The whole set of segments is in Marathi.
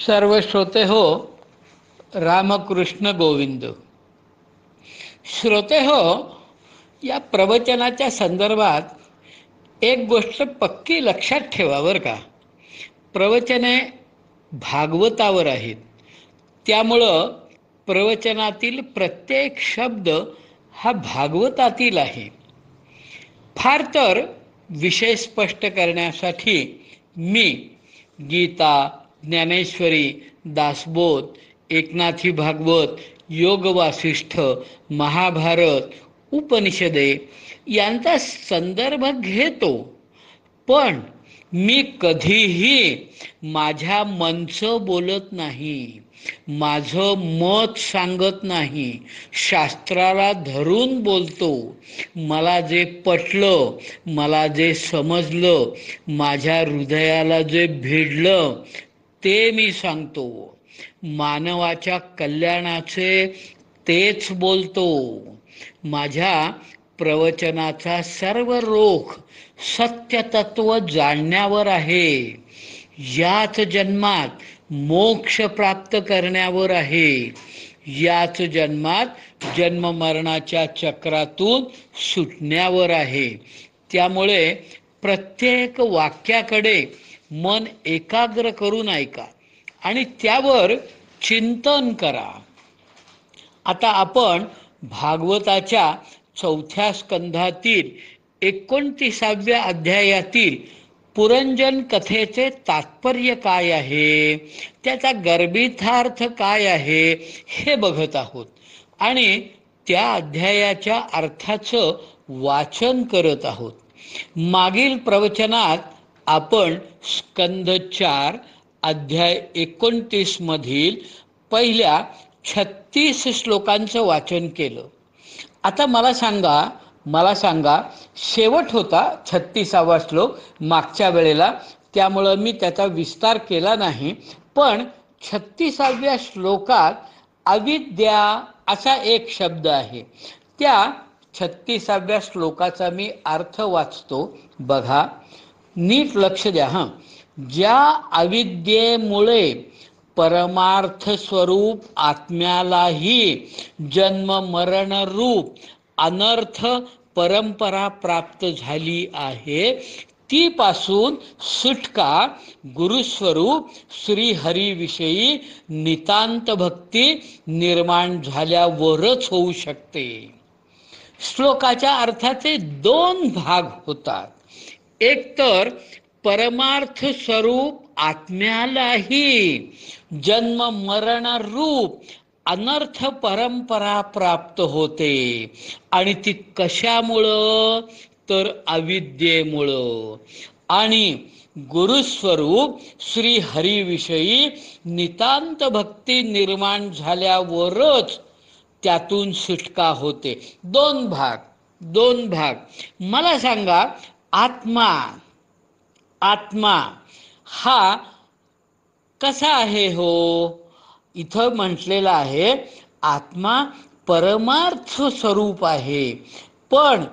सर्व श्रोते हो, रामकृष्ण गोविंद. श्रोते हो, या प्रवचनाच्या संदर्भात एक गोष्ट पक्की लक्षात ठेवा बरं का. प्रवचने भागवतावर आहेत, त्यामुळं प्रवचनातील प्रत्येक शब्द हा भागवतातील आहे. फार तर विषय स्पष्ट करण्यासाठी मी गीता, ज्ञानेश्वरी, दासबोध, एकनाथी भागवत, योग वासिष्ठ, महाभारत, उपनिषदे यांचा संदर्भ घेतो, पण मी कधीही माझ्या मनचं बोलत नाही, माझं मत सांगत नाही, शास्त्राला धरून बोलतो. मला जे पटलं, मला जे समजलं, माझ्या हृदयाला जे भिडलं ते मी सांगतो. मानवाच्या कल्याणाचे तेच बोलतो. माझ्या प्रवचनाचा सर्व रोख सत्यतत्व जाणण्यावर आहे, याच जन्मात मोक्ष प्राप्त करण्यावर आहे, याच जन्मात जन्ममरणाच्या चक्रातून सुटण्यावर आहे. त्यामुळे प्रत्येक वाक्याकडे मन एकाग्र करून ऐका आणि त्यावर चिंतन करा. आता आपण भागवताच्या 4थ्या स्कंधातील 29व्या अध्यायातील पुरंजन कथेचे तात्पर्य काय आहे, त्याचा गर्भितार्थ काय आहे हे बघत आहोत आणि त्या अध्यायाच्या अर्थाचं वाचन करत आहोत. मागील प्रवचनात आपण स्कंध 4 अध्याय 29 मधील पहिल्या 36 श्लोकांचं वाचन केलं. आता मला सांगा शेवट होता 36वा श्लोक मागच्या वेळेला, त्यामुळं मी त्याचा विस्तार केला नाही. पण 36व्या श्लोकात अविद्या असा एक शब्द आहे. त्या 36व्या श्लोकाचा मी अर्थ वाचतो, बघा, नीट लक्ष द्या. ज्या अविद्येमुळे परमार्थ स्वरूप आत्म्यालाही जन्म मरण रूप अनर्थ परंपरा प्राप्त झाली आहे, ती पासून सुटका गुरुस्वरूप श्रीहरीविषयी नितांत भक्ती निर्माण झाल्यावरच होऊ शकते. श्लोकाच्या अर्थाचे 2 भाग होतात. एक तर परमार्थ स्वरूप आत्म्यालाही जन्म मरण रूप अनर्थ परंपरा प्राप्त होते, आणि ती कशामुळं, तर अविद्येमुळं. आणि गुरुस्वरूप श्री हरीविषयी नितांत भक्ती निर्माण झाल्यावरच त्यातून सुटका होते. 2 भाग. मला सांगा, आत्मा हा कसा आहे हो? इथं म्हटलेलं आहे आत्मा परमार्थ स्वरूप आहे, पण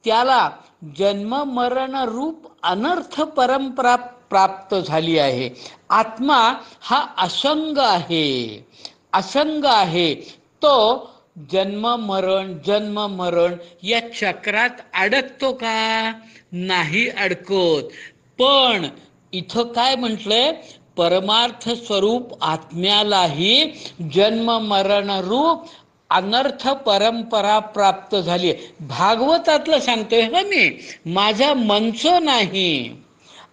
त्याला जन्म मरण रूप अनर्थ परंपरा प्राप्त झाली आहे. आत्मा हा असंग आहे. तो जन्म मरण या चक्रात अडकतो का? नाही अडकत. पण इथं काय म्हटलंय, परमार्थ स्वरूप आत्म्यालाही जन्म मरण रूप अनर्थ परंपरा प्राप्त झाली. भागवतातलं सांगतोय ना मी, माझ्या मनचं नाही.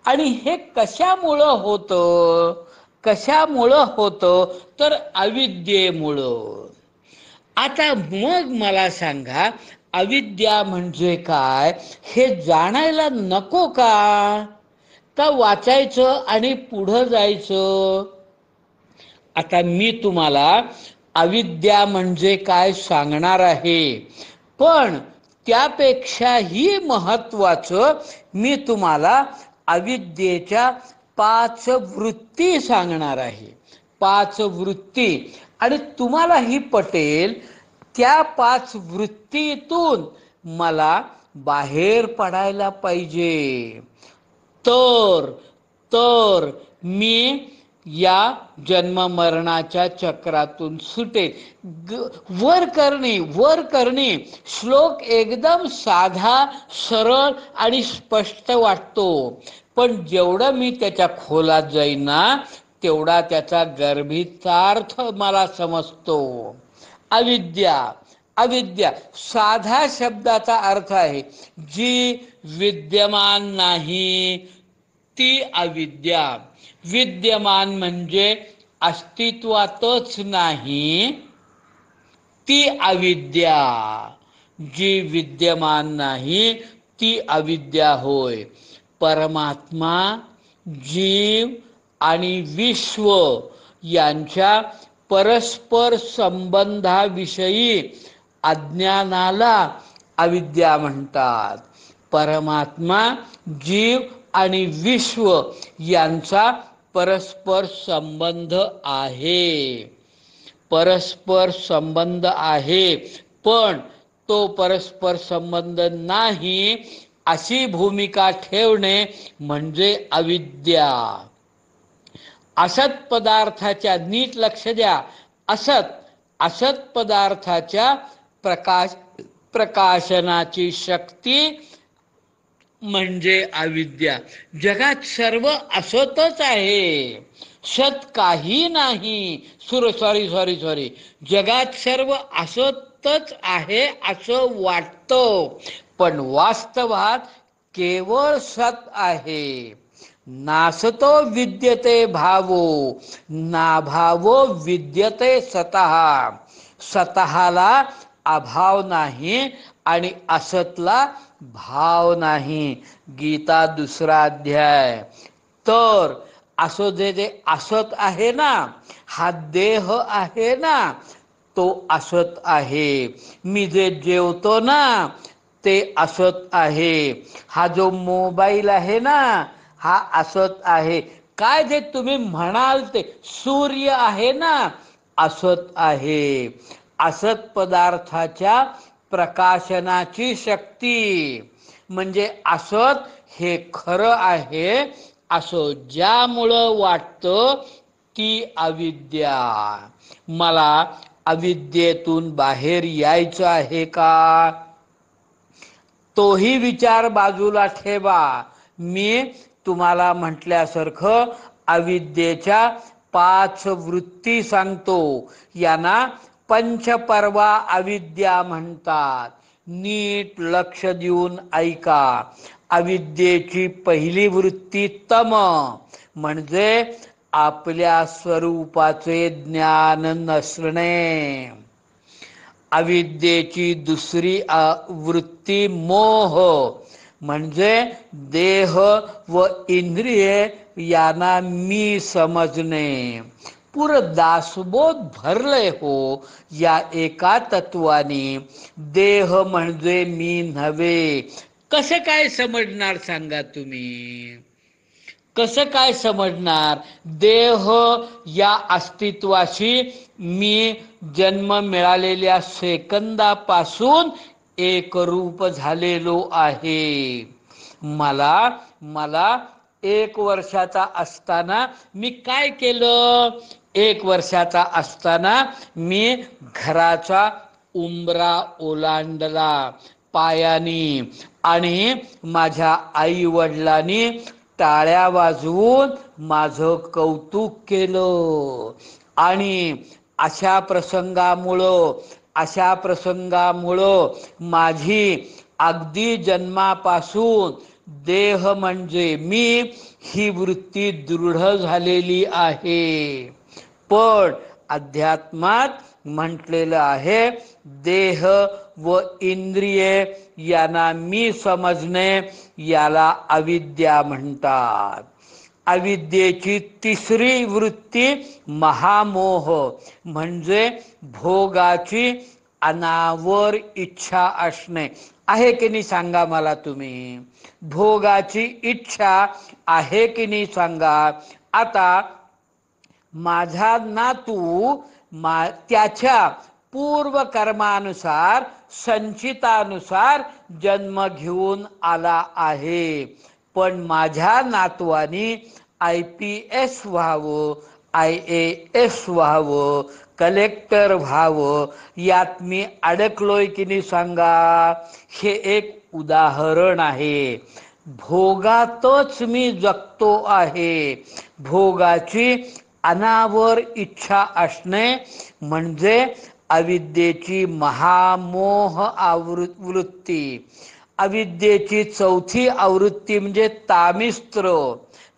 आणि हे कशामुळं होतं तर अविद्येमुळं. आता मग मला सांगा, अविद्या म्हणजे काय हे जाणायला नको का वाचायचं आणि पुढं जायचं? आता मी तुम्हाला अविद्या म्हणजे काय सांगणार आहे, पण त्यापेक्षाही महत्वाचं मी तुम्हाला अविद्येच्या 5 वृत्ती सांगणार आहे. 5 वृत्ती, आणि तुम्हालाही पटेल त्या 5 वृत्तीतून मला बाहेर पडायला पाहिजे. तर मी या जन्म मरणाच्या चक्रातून सुटेल. वर करणे श्लोक एकदम साधा, सरळ आणि स्पष्ट वाटतो, पण जेवढं मी त्याच्या खोलात जाईन ना तेवढा त्याचा गर्भितार्थ मला समजतो. अविद्या, अविद्या साधा शब्दाचा अर्थ आहे जी विद्यमान नाही ती अविद्या. विद्यमान म्हणजे अस्तित्वातच नाही ती अविद्या. जी विद्यमान नाही ती अविद्या होय. परमात्मा, जीव आणि विश्व यांच्या परस्पर संबंधाविषयी अज्ञानाला अविद्या म्हणतात. परमात्मा, जीव आणि विश्व यांचा परस्पर संबंध आहे. परस्पर संबंध आहे, पण तो परस्पर संबंध नाही अशी भूमिका ठेवणे म्हणजे अविद्या. असत पदार्थाच्या, नीट लक्ष द्या, असत पदार्थाच्या प्रकाशनाची शक्ती म्हणजे अविद्या. जगात सर्व असतच आहे, सत काही नाही. सॉरी जगात सर्व असतच आहे असं वाटतं, पण वास्तवात केवळ सत आहे. नासतो विद्यते भावो, नाभावो विद्यते सतः. स्वतःला अभाव नाही आणि असतला भाव नाही. गीता 2रा अध्याय. तर असो जे असत आहे ना, हा देह आहे ना तो असत आहे. मी जे जेवतो ना ते असत आहे. हा जो मोबाईल आहे ना हा असत आहे. काय जे तुम्ही म्हणाल ते सूर्य आहे ना असत आहे. असत पदार्थाच्या प्रकाशनाची शक्ती म्हणजे असत हे खरं आहे असं ज्यामुळं वाटतं ती अविद्या. मला अविद्येतून बाहेर यायचं आहे का? तोही विचार बाजूला ठेवा. मी तुम्हाला म्हटल्यासारखं अविद्येच्या 5 वृत्ती सांगतो. यांना पंचपर्वा अविद्या म्हणतात. नीट लक्ष देऊन ऐका. अविद्येची पहिली वृत्ती तम म्हणजे आपल्या स्वरूपाचे ज्ञान नसणे. अविद्येची दुसरी वृत्ती मोह म्हणजे देह व इंद्रिये यांना मी समजणे. पुरं दासबोध भरलंय हो या एका तत्वाने. देह म्हणजे मी नव्हे. कसं काय समजणार सांगा तुम्ही? कसं काय समजणार? देह या अस्तित्वाशी मी जन्म मिळालेल्या सेकंदापासून एकरूप झालेलो आहे. मला 1 वर्षाचा असताना मी काय केलं? 1 वर्षाचा असताना मी घराचा उंबरा ओलांडला पायानी आणि माझ्या आई वडिलांनी टाळ्या वाजवून माझं कौतुक केलं. आणि अशा प्रसंगामुळं माझी अगदी जन्मापासून देह म्हणजे मी ही वृत्ती दृढ झालेली आहे. पण अध्यात्मात म्हटलेलं आहे देह व इंद्रिये यांना मी समजणे याला अविद्या म्हणतात. अविद्येची तिसरी वृत्ती महामोह म्हणजे भोगाची अनावर इच्छा असणे. आहे की नाही सांगा मला तुम्ही? भोगाची इच्छा आहे की नाही सांगा? आता माझा नातू त्याच्या पूर्व कर्मानुसार संचितानुसार जन्म घेऊन आला आहे. पण माझ्या नातवानी IPS व्हावं, IAS व्हावं, कलेक्टर व्हावं, यात मी अडकलोय की नाही सांगा. हे एक उदाहरण आहे. भोगातच मी जगतो आहे. भोगाची अनावर इच्छा असणे म्हणजे अविद्येची महामोह वृत्ती. अविद्येची चौथी आवृत्ती म्हणजे तामिस्त्र,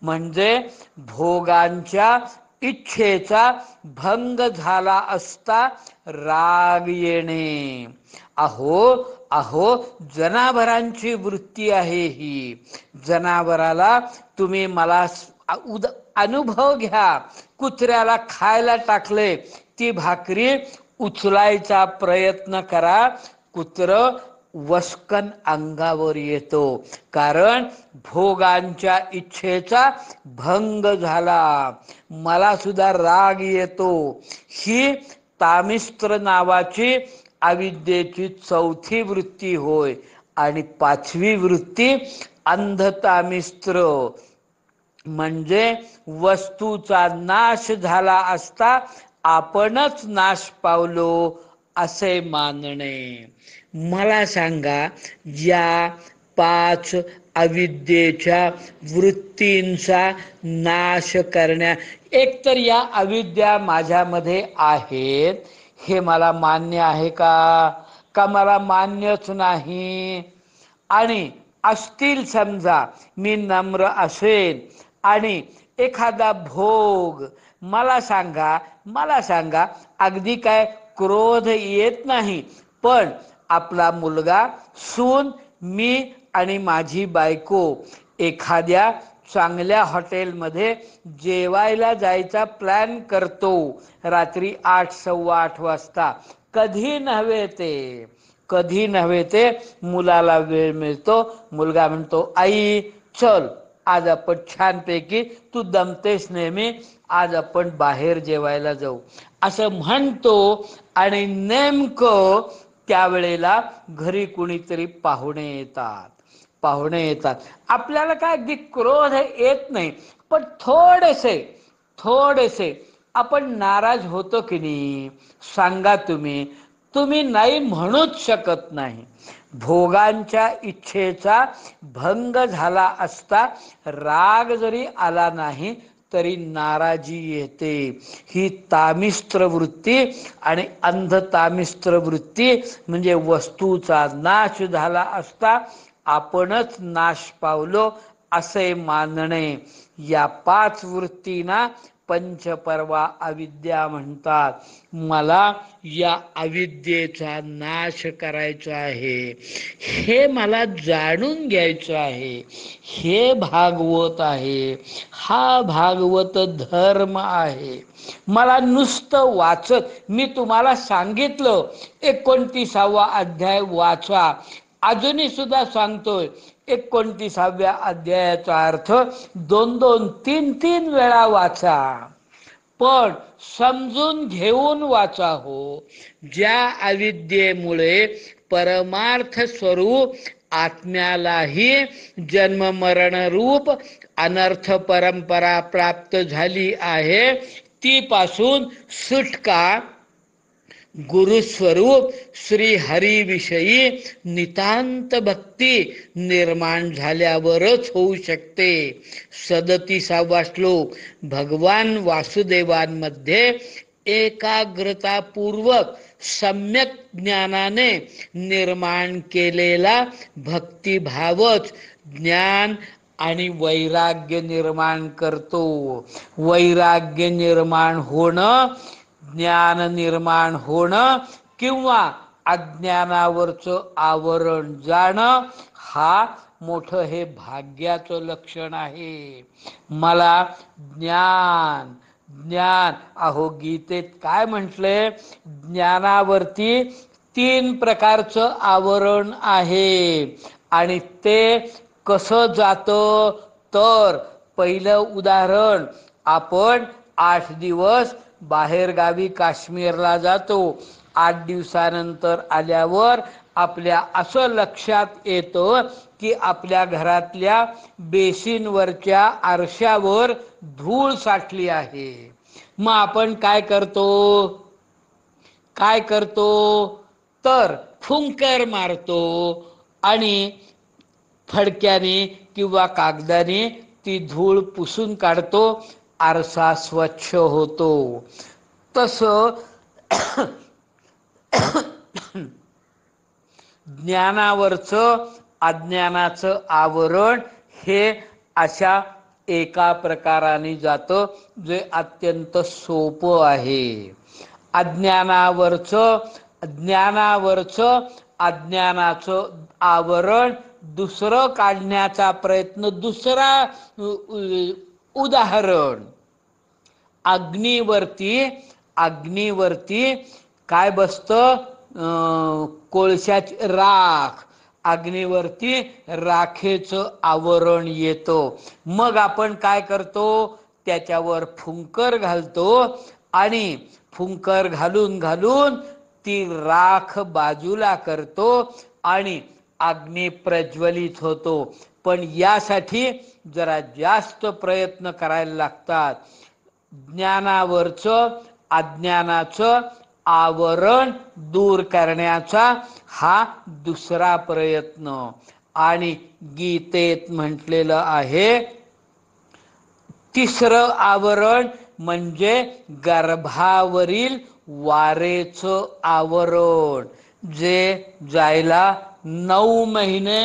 म्हणजे भोगांच्या इच्छेचा भंग झाला असता राग येणे. अहो अहो जनावरांची वृत्ती आहे ही. जनावराला तुम्ही मला अनुभव घ्या. कुत्र्याला खायला टाकले, ती भाकरी उचलायचा प्रयत्न करा, कुत्रं वस्कन अंगावर येतो, कारण भोगांच्या इच्छेचा भंग झाला. मला सुद्धा राग येतो. ही तामिस्त्र नावाची अविद्येची चौथी वृत्ती होय. आणि पाचवी वृत्ती अंधतामिस्त्र, म्हणजे वस्तूचा नाश झाला असता आपणच नाश पावलो असे मानणे. मला सांगा, या 5 अविद्येच्या वृत्तींचा नाश करण्या, एकतर या अविद्या माझ्यामध्ये आहेत हे मला मान्य आहे का मला मान्यच नाही. आणि असतील समजा, मी नम्र असेल आणि एखादा भोग, मला सांगा अगदी काय क्रोध येत नाही, पण आपला मुलगा, सून, मी आणि माझी बायको एखाद्या चांगल्या हॉटेलमध्ये जेवायला जायचा प्लॅन करतो रात्री 8, 8:15 वाजता. कधी नव्हे ते मुलाला वेळ मिळतो. मुलगा म्हणतो, आई चल आज आपण छानपैकी, तू दमतेस नेहमी, आज आपण बाहेर जेवायला जाऊ, असं म्हणतो. आणि नेमकं त्यावेळेला घरी कुणीतरी पाहुणे येतात. आपल्याला काय अगदी क्रोध येत नाही, पण थोडेसे आपण नाराज होतो की नाही सांगा. तुम्ही नाही म्हणूच शकत नाही. भोगांच्या इच्छेचा भंग झाला असता राग जरी आला नाही तरी नाराजी येते. ही तामिस्त्र वृत्ती आणि अंधतामिस्त्र वृत्ती म्हणजे वस्तूचा नाश झाला असता आपणच नाश पावलो असे मानणे. या 5 वृत्तींना पंचपर्वा अविद्या म्हणतात. मला या अविद्येचा नाश करायचा आहे, हे मला जाणून घ्यायचं आहे. हे भागवत आहे, हा भागवत धर्म आहे. मला नुसतं वाचत, मी तुम्हाला सांगितलं 29वा अध्याय वाचा, अजूनही सुद्धा सांगतोय 29व्या अध्यायाचा अर्थ 2-2, 3-3 वेळा वाचा, पण समजून घेऊन वाचा हो. ज्या अविद्येमुळे परमार्थ स्वरूप आत्म्यालाही जन्ममरण रूप अनर्थ परंपरा प्राप्त झाली आहे, ती पासून सुटका गुरुस्वरूप श्री हरीविषयी नितांत भक्ती निर्माण झाल्यावरच होऊ शकते. 37वा श्लोक. भगवान वासुदेवांमध्ये एकाग्रतापूर्वक सम्यक ज्ञानाने निर्माण केलेला भक्तिभावच ज्ञान आणि वैराग्य निर्माण करतो. वैराग्य निर्माण होणं, ज्ञान निर्माण होणं किंवा अज्ञानावरचं आवरण जाणं, हा मोठं हे भाग्याचं लक्षण आहे. मला ज्ञान, अहो गीतेत काय म्हटलंय, ज्ञानावरती 3 प्रकारचं आवरण आहे. आणि ते कसं जातं, तर पहिलं उदाहरण, आपण 8 दिवस बाहेर गावी काश्मीरला जातो. 8 दिवसानंतर आल्यावर आपल्या असं लक्षात येतं की आपल्या घरातल्या बेसिनवरच्या आरशावर धूळ साठली आहे. मग आपण काय करतो? काय करतो तर फुंकर मारतो आणि फडक्याने किंवा कागदाने ती धूळ पुसून काढतो, आरसा स्वच्छ होतो. तसं ज्ञानावरचं अज्ञानाचं आवरण हे अशा एका प्रकाराने जातं जे अत्यंत सोपं आहे. ज्ञानावरचं अज्ञानाचं आवरण दुसरं काढण्याचा प्रयत्न. दुसरा उदाहरण, अग्नीवरती काय बसतं? कोळशाची राख. अग्नीवरती राखेचं आवरण येतं. मग आपण काय करतो? त्याच्यावर फुंकर घालतो आणि फुंकर घालून ती राख बाजूला करतो आणि अग्नी प्रज्वलित होतो. पण यासाठी जरा जास्त प्रयत्न करायला लागतात. ज्ञानावरचं अज्ञानाचं आवरण दूर करण्याचा हा दुसरा प्रयत्न. आणि गीतेत म्हटलेलं आहे, तिसरं आवरण म्हणजे गर्भावरील वारेचं आवरण, जे जायला 9 महिने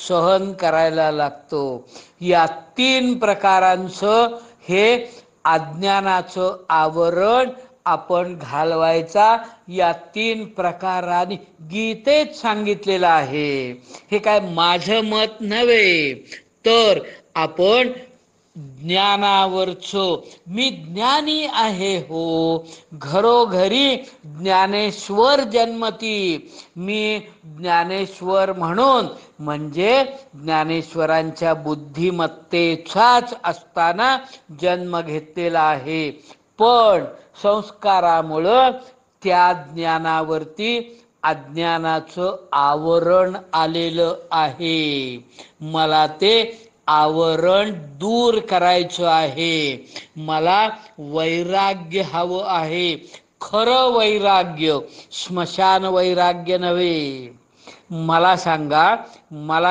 सहन करायला लागतो. या 3 प्रकारांचं हे अज्ञानाचं आवरण आपण घालवायचा. या 3 प्रकारांनी गीतेत सांगितलेलं आहे. हे काय माझं मत नव्हे, तर आपण ज्ञानावरचं, मी ज्ञानी आहे हो, घरोघरी ज्ञानेश्वर जन्मती. मी ज्ञानेश्वर म्हणून म्हणजे ज्ञानेश्वरांच्या बुद्धिमत्तेचाच असताना जन्म घेतलेला आहे. पण संस्कारामुळं त्या ज्ञानावरती अज्ञानाचं आवरण आलेलं आहे. मला ते आवरण दूर करायचं आहे. मला वैराग्य हवं आहे. खरं वैराग्य, स्मशान वैराग्य नव्हे. मला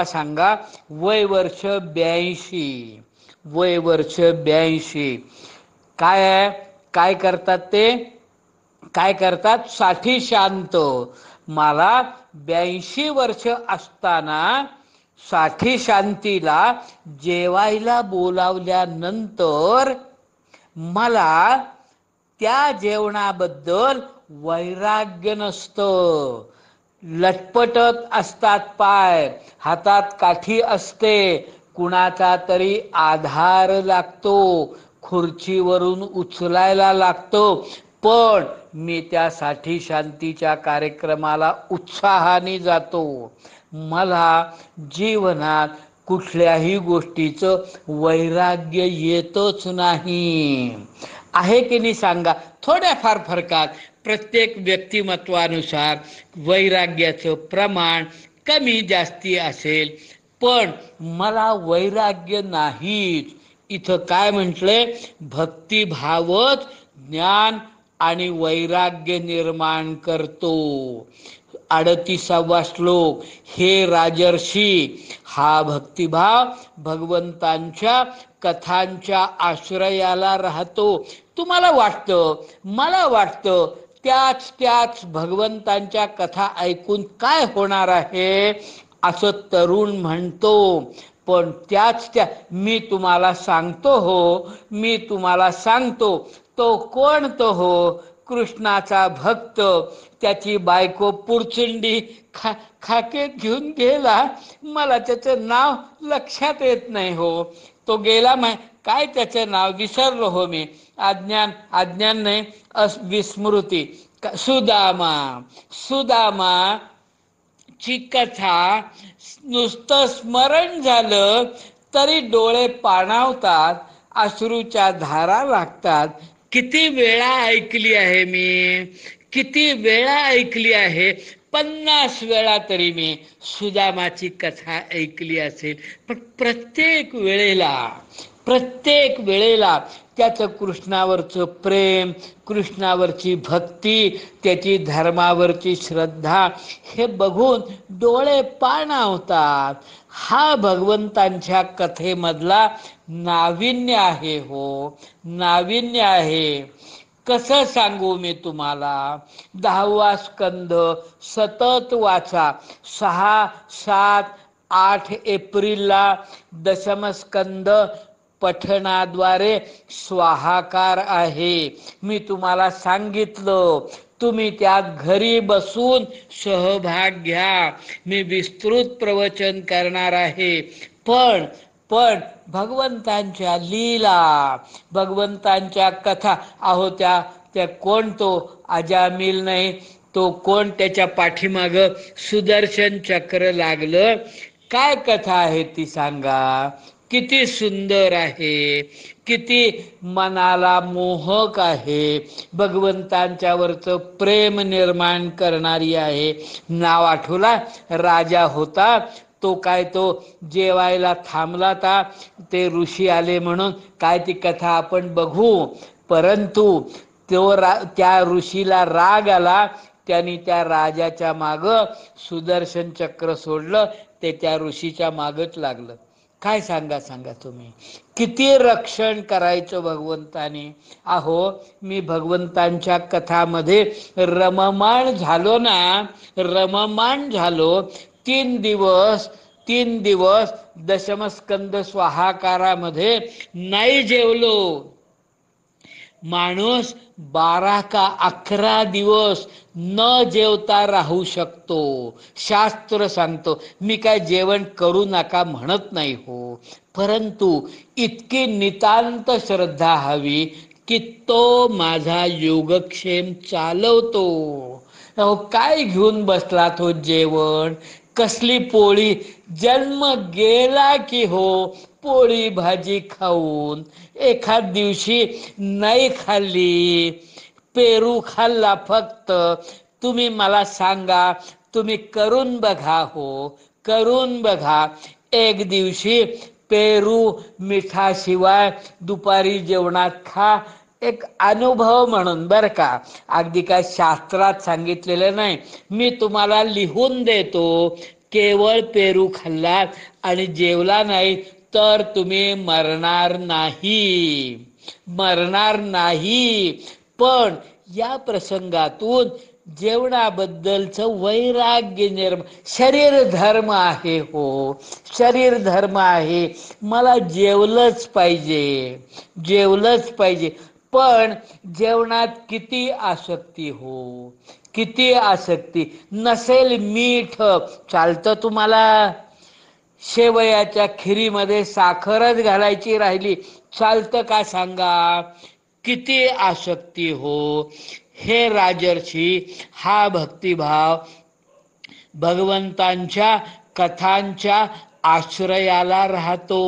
सांगा वय वर्ष 82, वय वर्ष 82. काय करतात ते? काय करतात? 60 शांत. मला 82 वर्ष असताना 60 शांतीला जेवायला बोलावल्यानंतर मला त्या जेवणाबद्दल वैराग्य नसतं. लटपटत असतात पाय, हातात काठी असते, कुणाचा तरी आधार लागतो, खुर्चीवरून उचलायला लागतो. पण मी त्या 60 शांतीच्या कार्यक्रमाला उत्साहाने जातो. मला जीवनात कुठल्याही गोष्टीचं वैराग्य येतच नाही. आहे की नाही सांगा? थोड्याफार फरकात प्रत्येक व्यक्तिमत्वानुसार वैराग्याचं प्रमाण कमी जास्ती असेल, पण मला वैराग्य नाहीच. इथं काय म्हटलंय? भक्तिभावच ज्ञान आणि वैराग्य निर्माण करतो. 38वा श्लोक. हे राजर्षी, हा भक्तिभाव भगवंतांच्या कथांच्या आश्रयाला राहतो. तुम्हाला वाटतं, मला वाटतं, त्याच भगवंतांच्या कथा ऐकून काय होणार आहे असं तरुण म्हणतो. पण मी तुम्हाला सांगतो, तो कोण? तो हो, कृष्णाचा भक्त. त्याची बायको पुरचुंडी खाकेत घेऊन गेला. मला त्याचं नाव लक्षात येत नाही हो. तो गेला, काय त्याचं नाव विसरलो हो मी. अज्ञान नाही, विस्मृती. सुदामा ची कथा नुसतं स्मरण झालं तरी डोळे पाणावतात, अश्रूच्या धारा लागतात. किती वेळा ऐकली आहे मी, किती वेळा ऐकली आहे. 50 वेळा तरी मी सुदामाची कथा ऐकली असेल, पण प्रत्येक वेळेला त्याचं कृष्णावरचं प्रेम, कृष्णावरची भक्ती, त्याची धर्मावरची श्रद्धा हे बघून डोळे पाणावतात. हा भगवंतांच्या कथेमधला नाविन्य आहे हो, नाविन्य आहे. कसं सांगू मी तुम्हाला. 10वा स्कंद सतत वाचा. 6, 7, 8 एप्रिलला दशमस्कंद पठणाद्वारे स्वाहाकार आहे. मी तुम्हाला सांगितलं, तुम्ही त्यात घरी बसून सहभाग घ्या. मी विस्तृत प्रवचन करणार आहे. पण भगवंतांच्या लीला, भगवंतांच्या कथा, अहो त्या कोण तो अजामिल नाही, तो कोण त्याच्या पाठीमाग सुदर्शन चक्र लागलं, काय कथा आहे ती सांगा. किती सुंदर आहे, किती मनाला मोहक आहे, भगवंतांच्यावरचं प्रेम निर्माण करणारी आहे. नाव आठवला, राजा होता तो, काय तो जेवायला थांबला था, ते ऋषी आले म्हणून, काय ती कथा आपण बघू. परंतु त्या ऋषीला राग आला, त्यांनी त्या राजाच्या माग सुदर्शन चक्र सोडलं, ते त्या ऋषीच्या मागच लागलं. काय सांगा तुम्ही, किती रक्षण करायचं भगवंताने. अहो मी भगवंतांच्या कथामध्ये रममाण झालो ना, रममाण झालो. 3 दिवस दशमस्कंद स्वाहाकारामध्ये नाही जेवलो. माणूस 12 का 11 दिवस न जेवता राहू शकतो, शास्त्र सांगतो. मी काय जेवण करू नका म्हणत नाही हो, परंतु इतकी नितांत श्रद्धा हवी की तो माझा योगक्षेम चालवतो. अहो काय घेऊन बसला तो जेवण, कसली पोळी. जन्म गेला की हो पोळी भाजी खाऊन, एखाद दिवशी नाही खाल्ली, पेरू खाल्ला फक्त. तुम्ही मला सांगा, तुम्ही करून बघा हो, करून बघा. एक दिवशी पेरू मिठाशिवाय दुपारी जेवणात खा, एक अनुभव म्हणून बरं का, अगदी काय शास्त्रात सांगितलेलं नाही, मी तुम्हाला लिहून देतो. केवळ पेरू खाल्ला आणि जेवला नाही तर तुम्ही मरणार नाही. पण या प्रसंगातून जेवणाबद्दलचं वैराग्य निर्माण, शरीर धर्म आहे हो, शरीर धर्म आहे. मला जेवलंच पाहिजे. पण जेवणात किती आसक्ती हो, किती आसक्ती. नसेल मीठ चालतं तुम्हाला, शेवयाच्या खिरीमध्ये साखरच घालायची राहिली चालतं का सांगा. किती आसक्ती हो. हे राजर्षी, हा भक्तिभाव भगवंतांच्या कथांच्या आश्रयाला राहतो.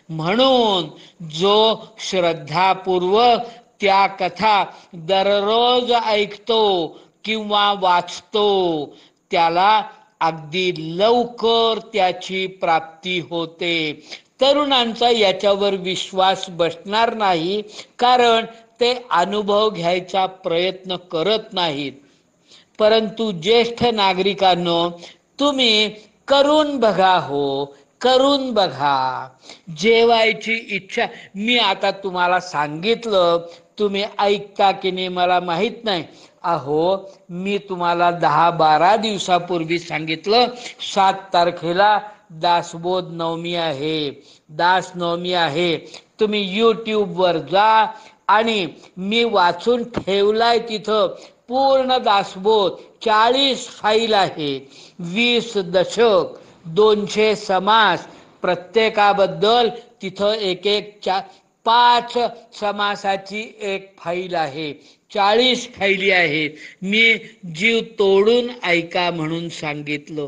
म्हणून जो श्रद्धापूर्वक त्या कथा दररोज ऐकतो किंवा वाचतो, त्याला अगदी लवकर त्याची प्राप्ती होते. तरुणांचा याच्यावर विश्वास बसणार नाही, कारण ते अनुभव घ्यायचा प्रयत्न करत नाहीत. परंतु ज्येष्ठ नागरिकांनो, तुम्ही करून बघा हो, करून बघा. जेवायची इच्छा, मी आता तुम्हाला सांगितलं, तुम्ही ऐकता की नाही मला माहित नाही. अहो मी तुम्हाला 10-12 दिवसापूर्वी सांगितलं, 7 तारखेला दासबोध नवमी आहे. तुम्ही यूट्यूबवर जा आणि मी वाचून ठेवलाय तिथं पूर्ण दासबोध. 40 फाईल आहे, 20 दशक, 200 समास, प्रत्येकाबद्दल तिथं एक 5 समासाची एक फाईल आहे. 40 फाईली आहेत. मी जीव तोडून ऐका म्हणून सांगितलं.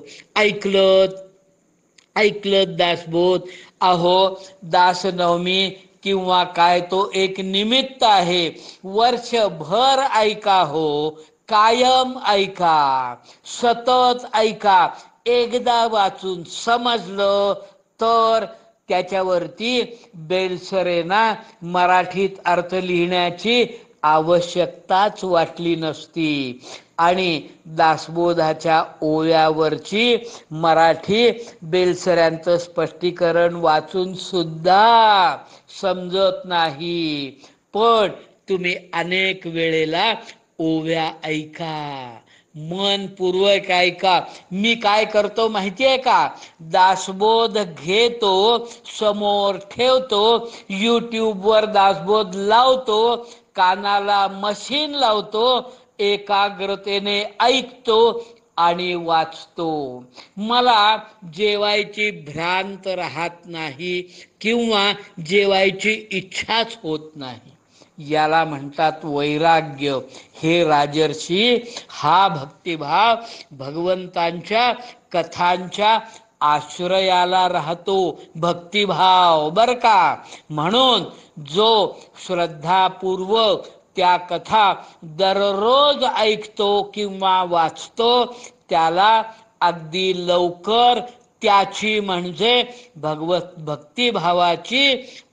ऐकलं दासबोध. अहो दासनवमी किंवा काय तो एक निमित्त आहे, वर्षभर ऐका हो, कायम ऐका, सतत ऐका. एकदा वाचून समजलं तर त्याच्यावरती बेलसरेंना मराठीत अर्थ लिहिण्याची आवश्यकताच वाटली नसती. आणि दासबोधाच्या ओव्यावरची मराठी बेलसऱ्यांचं स्पष्टीकरण वाचून सुद्धा समजत नाही. पण तुम्ही अनेक वेळेला ओव्या ऐका, मनपूर्वक ऐका. मी काय करतो माहितीये का? दासबोध घेतो, समोर ठेवतो, यूट्यूबवर दासबोध लावतो, कानाला मशीन लावतो, एकाग्रतेने ऐकतो आणि वाचतो. मला जेवायची भ्रांत राहत नाही किंवा जेवायची इच्छाच होत नाही. याला म्हणतात वैराग्य. हे राजर्षी, हा भक्तिभाव भगवंतांच्या कथांच्या आश्रयाला राहतो. भक्तिभाव बर का. म्हणून जो श्रद्धापूर्वक त्या कथा दररोज ऐकतो किंवा वाचतो त्याला अगदी लवकर त्याची म्हणजे भक्तिभावाची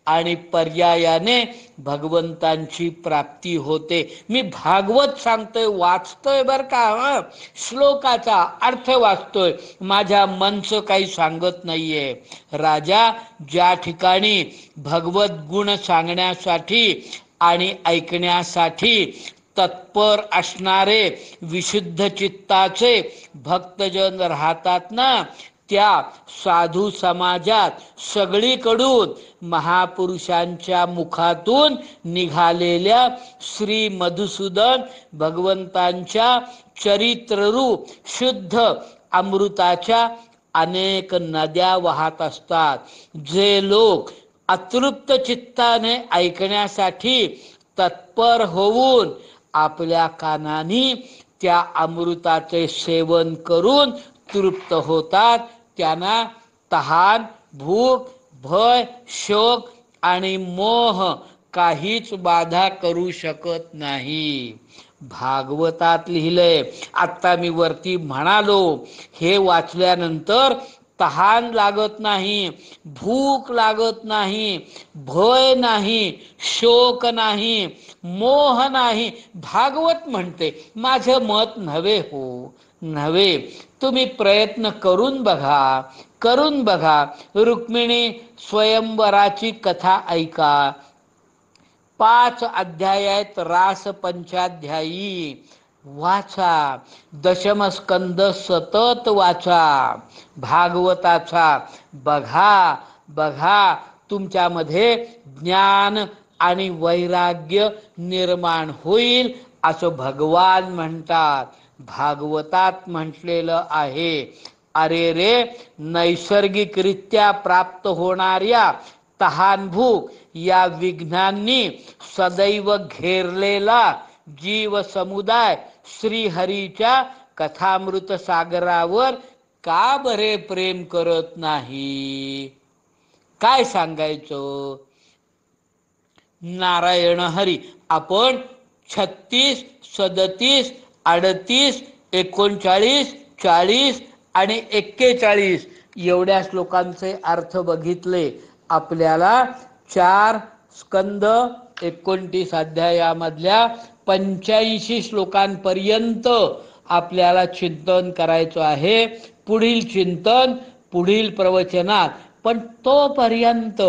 आणि पर्यायाने भगवंतांची प्राप्ती होते. मी भागवत सांगतोय, वाचतोय बर का, श्लोकाचा अर्थ वाचतोय, माझ्या मनचं काही सांगत नाहीये. राजा ज्या ठिकाणी भगवत गुण सांगण्यासाठी आणि ऐकण्यासाठी तत्पर असणारे विशुद्ध चित्ताचे भक्तजन राहतात ना, त्या साधू समाजात सगळीकडून महापुरुषांच्या मुखातून निघालेल्या श्री मधुसूदन भगवंतांच्या चरित्ररूप शुद्ध अमृताच्या अनेक नद्या वाहत असतात. जे लोक अतृप्त चित्ताने ऐकण्यासाठी तत्पर होऊन आपल्या कानानी त्या अमृताचे सेवन करून तृप्त होतात, त्यांना तहान, भूक, भय, शोक आणि मोह काहीच बाधा करू शकत नाही. भागवतात लिहिलंय. आता मी वरती म्हणालो, हे वाचल्यानंतर तहान लागत नाही, भूक लागत नाही, भय नाही, शोक नाही, मोह नाही. भागवत म्हणते, माझं मत नव्हे हो, नव्हे. तुम्ही प्रयत्न करून बघा, करून बघा. रुक्मिणी स्वयंवराची कथा ऐका. 5 अध्याय आहेत, रास पंचाध्यायी. वाचा, दशमस्कंद सतत वाचा भागवताचा. बघा बघा, तुमच्यामध्ये ज्ञान आणि वैराग्य निर्माण होईल असं भगवान म्हणतात. भागवतात म्हटलेलं आहे, अरे रे, नैसर्गिकरित्या प्राप्त होणाऱ्या तहान भूक या विघ्नांनी सदैव घेरलेला जीव समुदाय श्रीहरीच्या कथामृत सागरावर का बरे प्रेम करत नाही? काय सांगायचं? नारायण हरी. आपण 36, 37, 38, 39, 40 आणि 41 एवढ्या श्लोकांचे अर्थ बघितले. आपल्याला 4 स्कंद 29 अध्यायामधल्या 85 श्लोकांपर्यंत आपल्याला चिंतन करायचं आहे. पुढील चिंतन पुढील प्रवचनात. पण तोपर्यंत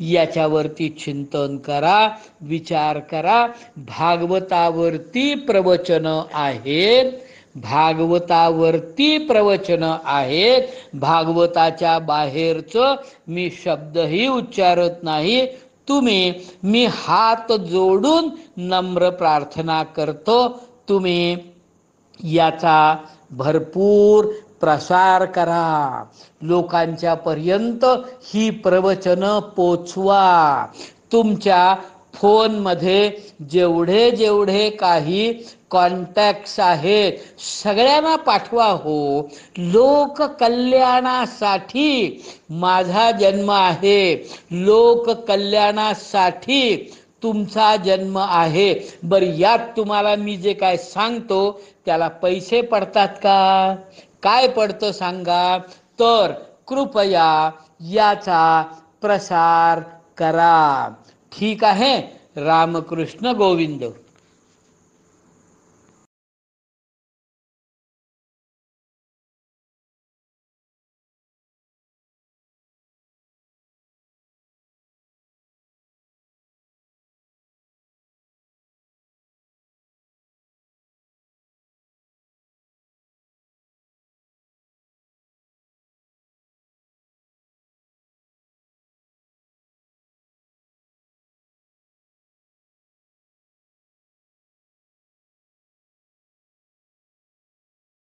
याच्यावरती चिंतन करा, विचार करा. भागवतावरती प्रवचन आहेत, भागवतावरती प्रवचन आहेत. भागवताच्या बाहेरचं मी शब्दही उच्चारत नाही. मी हात जोडून नम्र प्रार्थना करतो, तुम्ही याचा भरपूर प्रसार करा. लोकांच्या पर्यंत ही प्रवचनं पोचवा. तुमच्या फोनमध्ये जेवढे जेवढे काही कॉन्टॅक्ट्स आहेत सगळ्यांना पाठवा हो. लोक कल्याणासाठी माझा जन्म आहे. लोक कल्याणासाठी तुमचा जन्म आहे. बरं, यात तुम्हाला मी जे काय सांगतो त्याला पैसे पडतात का? काय पडतं सांगा? तर कृपया याचा प्रसार करा. ठीक आहे. रामकृष्ण गोविंद.